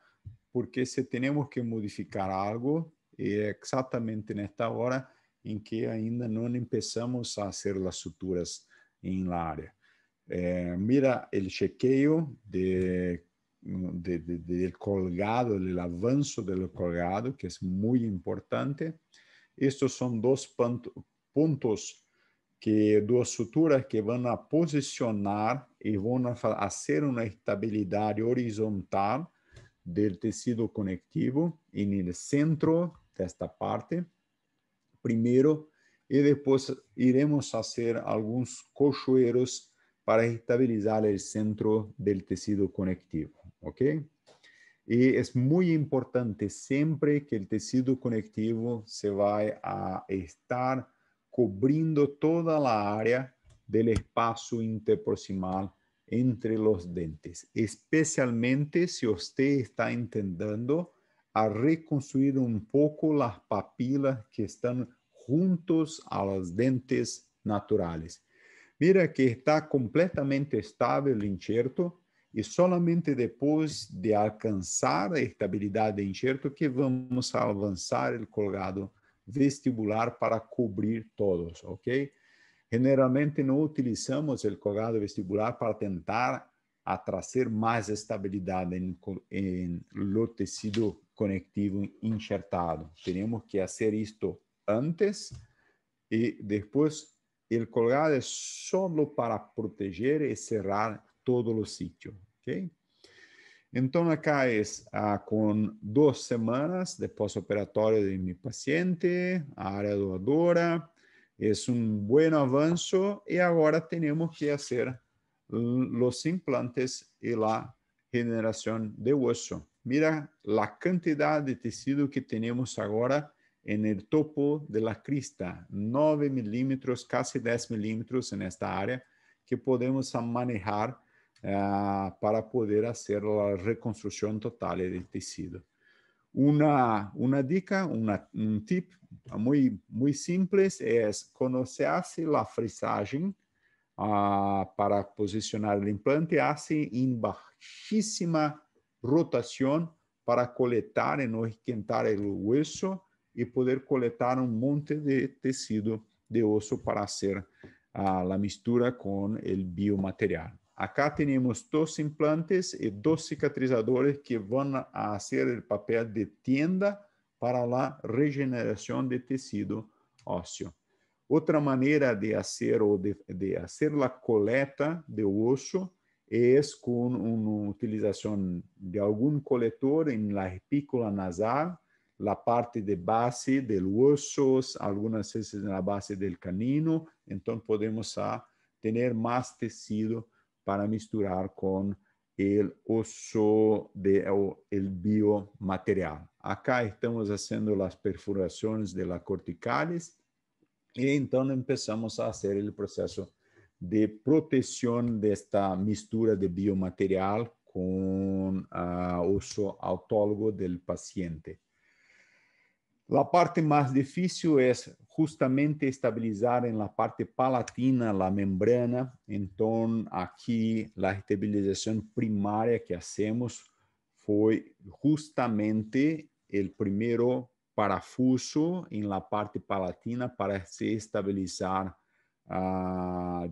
porque se temos que modificar algo, é exatamente nesta hora em que ainda não começamos a hacer as suturas em la área. Mira el chequeo del colgado, el avanzo del colgado, que es muy importante. Estos son dos puntos, duas suturas que vão a posicionar e vão a fazer uma estabilidade horizontal do tecido conectivo no centro desta parte, primeiro, e depois iremos fazer alguns cochoeiros para estabilizar o centro do tecido conectivo, ok? E é muito importante sempre que o tecido conectivo se vai a estar cobrindo toda a área do espaço interproximal entre os dentes, especialmente se você está intentando a reconstruir un poco las papilas que están juntos a los dentes naturales. Mira que está completamente estable el injerto y solamente después de alcanzar la estabilidad de injerto que vamos a avanzar el colgado vestibular para cubrir todos, ¿ok? Generalmente no utilizamos el colgado vestibular para tentar a trazer mais estabilidade em lo tecido conectivo enxertado. Temos que fazer isto antes e depois o colgado é só para proteger e cerrar todo o sítio, ok? Então, acá é com 2 semanas de pós-operatório de meu paciente, a área doadora, é bom avanço e agora temos que fazer los implantes y la generación de hueso. Mira la cantidad de tejido que tenemos ahora en el topo de la crista, 9 milímetros, casi 10 milímetros en esta área que podemos manejar para poder hacer la reconstrucción total del tejido. Una dica, un tip muy simple es conocerse la frisaje para posicionar o implante, hace em baixíssima rotação para coletar e não esquentar o osso e poder coletar monte de tecido de osso para fazer a mistura com o biomaterial. Acá temos 2 implantes e 2 cicatrizadores que vão a fazer o papel de tienda para a regeneração de tecido ósseo. Outra maneira de fazer a coleta de osso é com uma utilização de algum coletor na espícula nasal, na parte de base do osso, algumas vezes na base do canino. Então, podemos ter mais tecido para misturar com o osso, o biomaterial. Acá estamos fazendo as perfurações de las corticales. E então começamos a fazer o processo de proteção desta mistura de biomaterial com osso autólogo do paciente. A parte mais difícil é justamente estabilizar na parte palatina a membrana. Então, aqui a estabilização primária que hacemos foi justamente o primeiro parafuso em la parte palatina para se estabilizar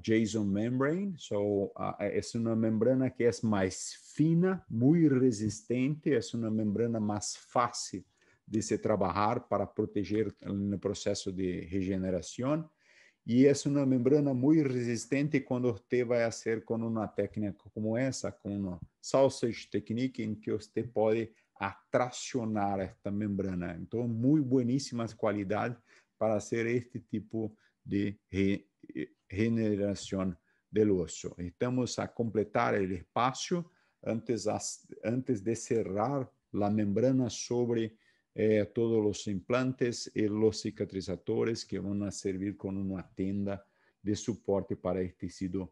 Jason membrane. So, é uma membrana que é mais fina, muito resistente, é uma membrana mais fácil de se trabalhar para proteger no processo de regeneração. E é uma membrana muito resistente quando você vai fazer com uma técnica como essa, com uma sausage technique, em que você pode atracionar esta membrana. Então, muito bueníssimas qualidades para fazer este tipo de regeneração do osso. Estamos a completar o espaço antes de cerrar a membrana sobre todos os implantes e os cicatrizadores que vão servir como uma tenda de suporte para este tecido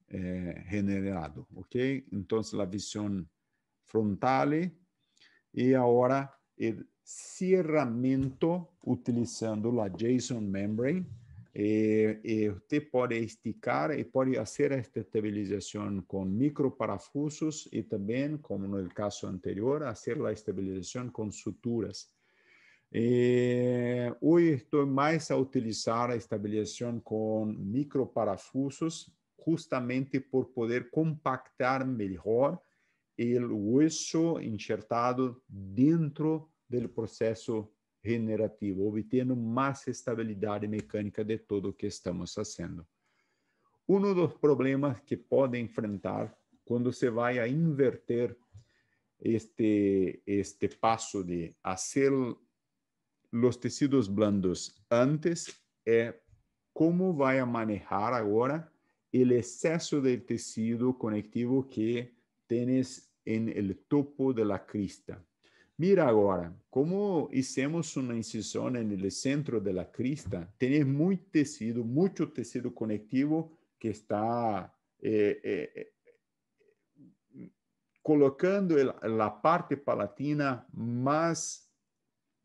regenerado, ok? Então, a visão frontal e agora o cerramento utilizando a Jason membrane. Você pode esticar e pode fazer a estabilização com microparafusos e também, como no caso anterior, fazer a estabilização com suturas. Hoje estou mais a utilizar a estabilização com microparafusos justamente por poder compactar melhor o osso enxertado dentro do processo regenerativo, obtendo mais estabilidade mecânica de todo o que estamos fazendo. Um dos problemas que pode enfrentar quando se vai a inverter este passo de fazer os tecidos blandos antes é como vai a manejar agora o excesso de tecido conectivo que tens em el topo de la crista. Mira agora, como hicimos uma incisão no centro de la crista, tens muito tecido conectivo que está colocando la parte palatina más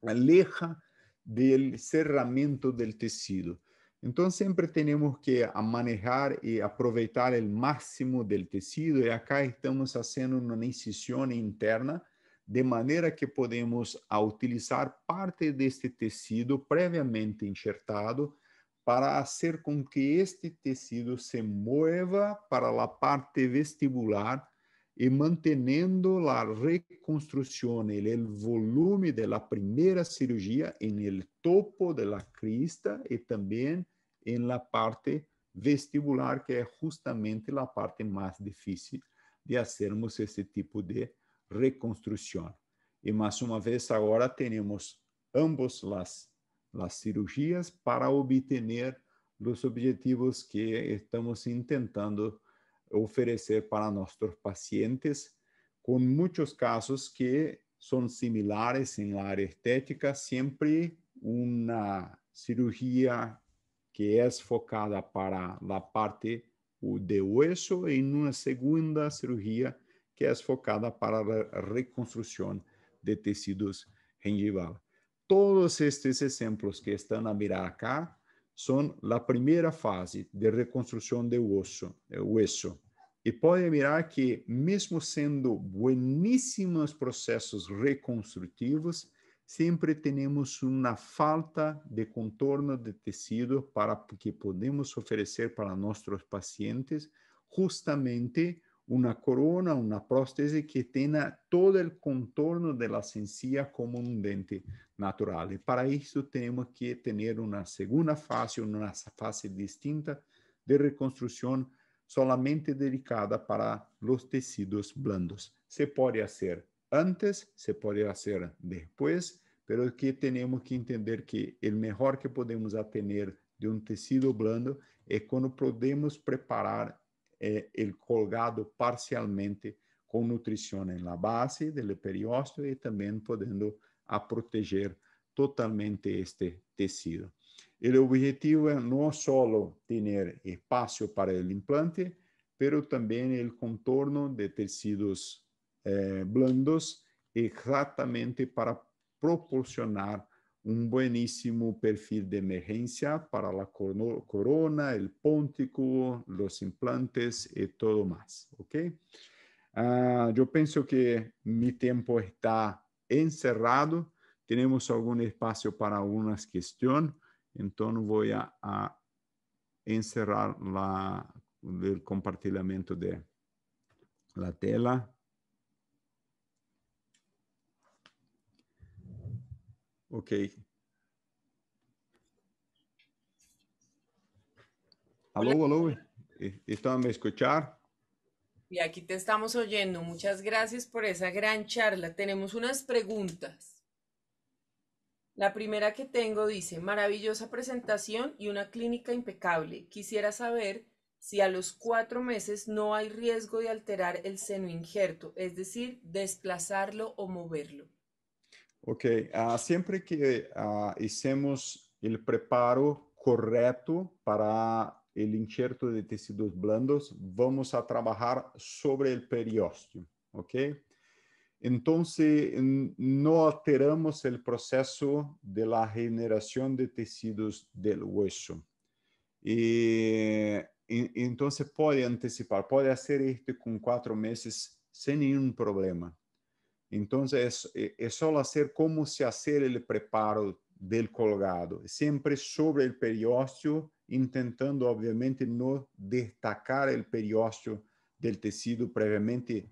aleja del cerramiento del tejido. Entonces siempre tenemos que manejar y aprovechar el máximo del tejido y acá estamos haciendo una incisión interna de manera que podemos utilizar parte de este tejido previamente insertado para hacer con que este tejido se mueva para la parte vestibular y manteniendo la reconstrucción, el volumen de la primera cirugía en el topo de la crista y también en la parte vestibular, que es justamente la parte más difícil de hacermos este tipo de reconstrucción. Y más una vez ahora tenemos ambos las cirugías para obtener los objetivos que estamos intentando oferecer para nuestros pacientes, con muchos casos que son similares en la área estética, siempre una cirugía que es focada para la parte de hueso y en una segunda cirugía que es focada para la reconstrucción de tejidos gingivales. Todos estes ejemplos que están a mirar acá son la primera fase de reconstrucción de hueso. E pode mirar que, mesmo sendo bueníssimos processos reconstrutivos, sempre temos uma falta de contorno de tecido para que podemos oferecer para nossos pacientes justamente uma corona, uma prótese que tenha todo o contorno de la encía como um dente natural. E para isso temos que ter uma segunda fase, uma fase distinta de reconstrução solamente dedicada para los tecidos blandos. Se pode fazer antes, se pode fazer depois, pero que temos que entender que o melhor que podemos ter de um tecido blando é quando podemos preparar o colgado parcialmente com nutrição na base do periósteo e também podendo proteger totalmente este tecido. O objetivo é não só ter espaço para o implante, pero também o contorno de tecidos blandos, exatamente para proporcionar um bueníssimo perfil de emergência para a corona, o póntico, os implantes e tudo mais, ok? Eu penso que meu tempo está encerrado. Temos algum espaço para algumas questões. Então, vou a encerrar o compartilhamento de la tela. Ok. Alô, alô. ¿Están a me escuchar? Y aquí te estamos oyendo. Muchas gracias por esa gran charla. Tenemos unas preguntas. La primera que tengo dice, maravillosa presentación y una clínica impecable. Quisiera saber si a los 4 meses no hay riesgo de alterar el seno injerto, es decir, desplazarlo o moverlo. Ok, siempre que hacemos el preparo correcto para el injerto de tecidos blandos, vamos a trabajar sobre el periósteo, ok? Entonces, no alteramos el proceso de la generación de tejidos del hueso. Entonces, puede anticipar, puede hacer esto con 4 meses sin ningún problema. Entonces, es solo hacer cómo se hace el preparo del colgado, siempre sobre el periósteo, intentando, obviamente, no destacar el periósteo del tejido previamente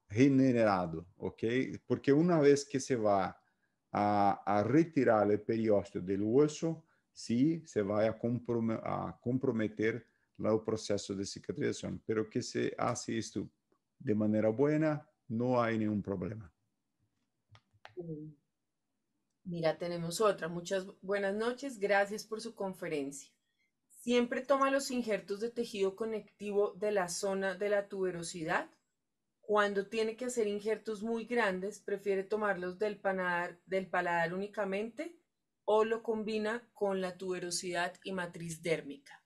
generado, ¿ok? Porque una vez que se va a retirar el periósteo del hueso, sí se va a comprometer el proceso de cicatrización, pero que se hace esto de manera buena, no hay ningún problema. Mira, tenemos otra. Muchas buenas noches. Gracias por su conferencia. ¿Siempre toma los injertos de tejido conectivo de la zona de la tuberosidad? Cuando tiene que hacer injertos muy grandes, ¿prefiere tomarlos del paladar únicamente o lo combina con la tuberosidad y matriz dérmica?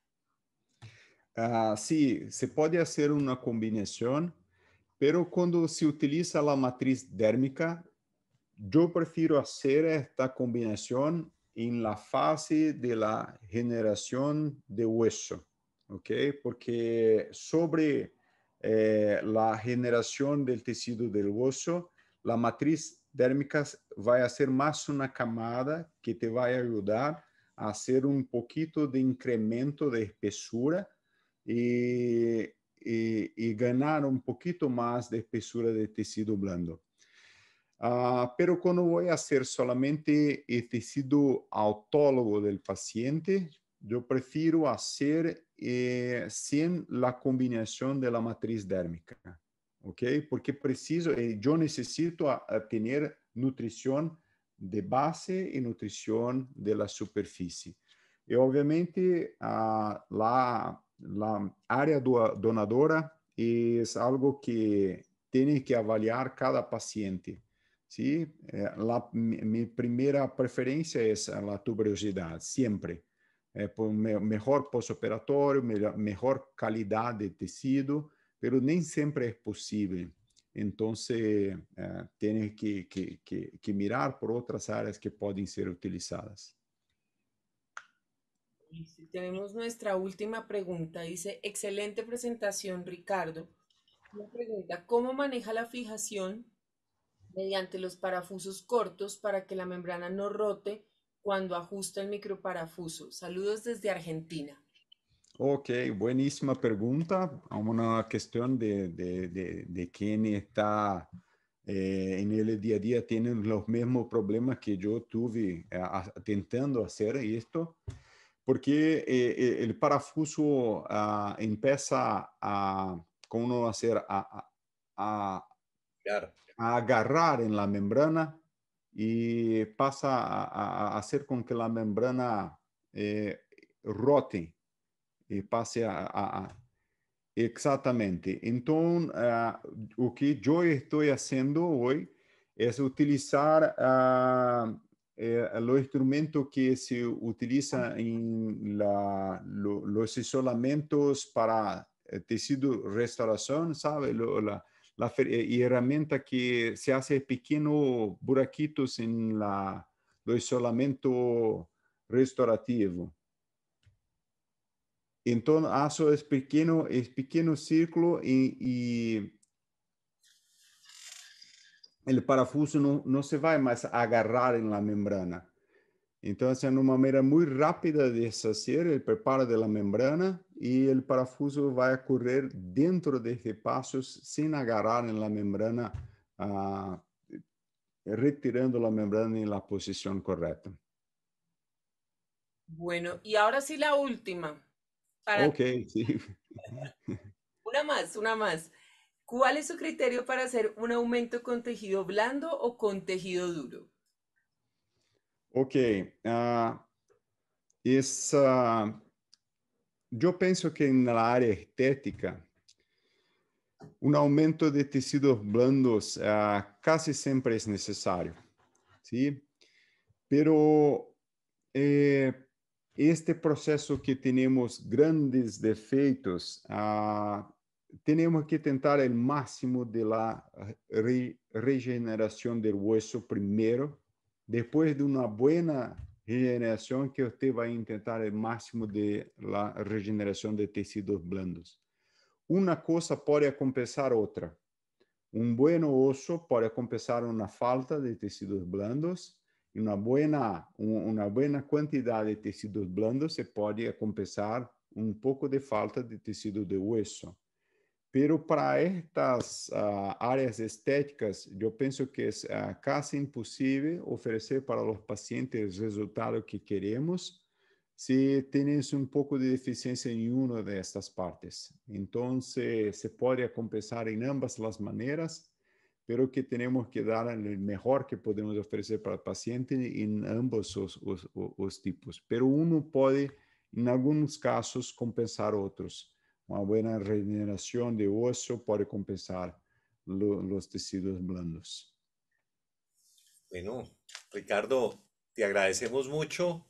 Sí, se puede hacer una combinación. pero cuando se utiliza la matriz dérmica, yo prefiero hacer esta combinación en la fase de la generación de hueso, ¿ok? Porque sobre la generación del tejido del hueso, la matriz dérmica va a ser más una camada que te va a ayudar a hacer un poquito de incremento de espesura y ganar un poquito más de espesura de tejido blando. Pero cuando voy a hacer solamente el tejido autólogo del paciente, yo prefiero hacer sin la combinación de la matriz dérmica, ¿ok? Porque preciso, yo necesito tener nutrición de base y nutrición de la superficie. Y obviamente la área donadora es algo que tiene que avaliar cada paciente. ¿Sí? Mi primera preferencia es la tuberosidad, siempre. Por mejor postoperatorio, mejor calidad de tejido, pero nem siempre es posible. Entonces, tienes que mirar por otras áreas que pueden ser utilizadas. Listo. Tenemos nuestra última pregunta. Dice, excelente presentación, Ricardo. Una pregunta, ¿cómo maneja la fijación mediante los parafusos cortos para que la membrana no rote cuando ajusta el microparafuso? Saludos desde Argentina. Ok, buenísima pregunta. Una cuestión de quien está en el día a día, tienen los mismos problemas que yo tuve tentando hacer esto, porque el parafuso empieza a, como hacer, a, Claro. a agarrar en la membrana y pasa a hacer con que la membrana rote e passe exatamente. Então, o que eu estou fazendo hoje é utilizar o instrumento que se utiliza em los isolamentos para tecido restauração, sabe? La herramienta que se hace pequenos buraquitos en lo isolamento restaurativo. Então, hago esse pequeno círculo e o parafuso não se vai mais agarrar na membrana. Então, é uma maneira muito rápida de fazer o preparo da membrana e o parafuso vai correr dentro desses passos sem agarrar na membrana, retirando a membrana na posição correta. Bueno, y ahora sí la última. Ok, sí. Una más, una más. ¿Cuál es su criterio para hacer un aumento con tejido blando o con tejido duro? Ok. Eu penso que na área estética, um aumento de tecidos blandos casi sempre é necessário, ¿sí? Pero este processo que temos grandes defeitos, temos que tentar o máximo de la regeneração do hueso primeiro, depois de uma boa regeneração que você vai tentar o máximo de la regeneração de tecidos blandos. Uma coisa pode compensar outra. Um bom osso pode compensar uma falta de tecidos blandos e uma boa quantidade de tecidos blandos se pode compensar um pouco de falta de tecido de hueso. Pero para estas áreas estéticas, eu penso que é quase impossível oferecer para os pacientes o resultado que queremos se tienes um pouco de deficiência em uma destas partes. Então, se pode compensar em ambas as maneiras, pero que temos que dar o melhor que podemos oferecer para o paciente em ambos os tipos. Pero um pode, em alguns casos, compensar outros. Uma boa regeneração de osso pode compensar os tecidos blandos. Bueno, Ricardo, te agradecemos mucho.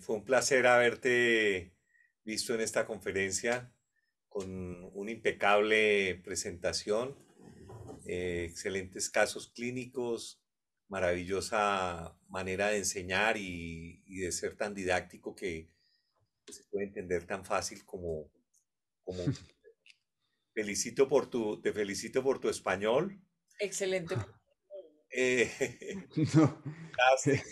Fue un placer haberte visto en esta conferencia. con una impecable presentación, excelentes casos clínicos, maravillosa manera de enseñar y de ser tan didáctico que se puede entender tan fácil como te felicito por tu español. Excelente. No. Fantástico.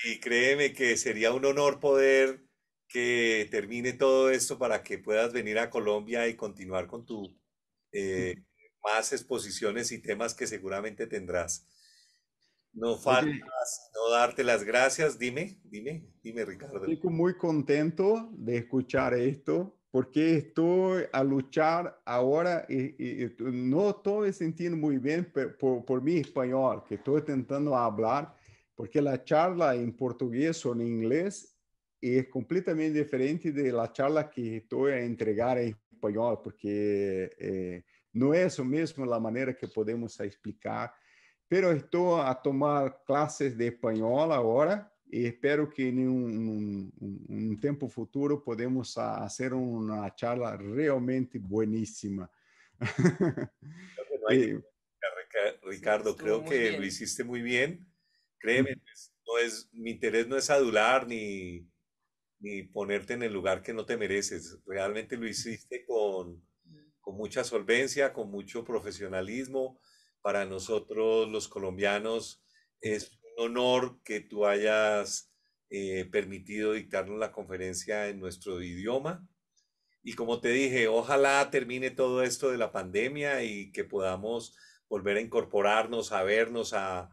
Y créeme que sería un honor poder que termine todo esto para que puedas venir a Colombia y continuar con tu eh, más exposiciones y temas que seguramente tendrás. No falta Oye, sino darte las gracias. Dime, Ricardo. fico muy contento de escuchar esto porque estoy a luchar ahora y no estoy sintiendo muy bien por mi español, que estoy intentando hablar, porque la charla en portugués o en inglés es completamente diferente de la charla que estoy a entregar en español, porque no es lo mismo la manera que podemos explicar, pero estou a tomar classes de espanhol agora e espero que em um tempo futuro podemos fazer uma charla realmente bueníssima. Creo que no hay E, ninguna, Sí, Ricardo, estuvo creo muy que lo bien. hiciste muy bien. Créeme, pues, mi interés no es adular ni ponerte en el lugar que no te mereces. Realmente lo hiciste con mucha solvencia, con mucho profesionalismo. Para nosotros los colombianos es un honor que tú hayas permitido dictarnos la conferencia en nuestro idioma. Y como te dije, ojalá termine todo esto de la pandemia y que podamos volver a incorporarnos, a vernos, a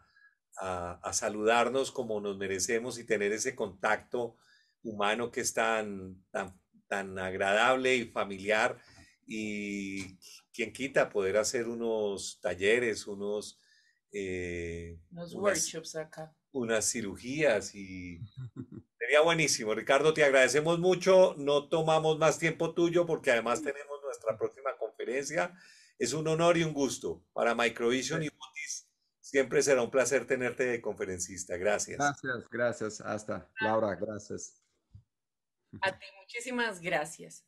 saludarnos como nos merecemos y tener ese contacto humano que es tan agradable y familiar. Y quien quita poder hacer unos talleres, Los unas, workshops acá. unas cirugías y sería buenísimo. Ricardo, te agradecemos mucho. No tomamos más tiempo tuyo porque además tenemos nuestra próxima conferencia. Es un honor y un gusto. Para Microvision y Botis, siempre será un placer tenerte de conferencista. Gracias. graças, graças. Hasta, Laura, graças. A ti, muchísimas gracias.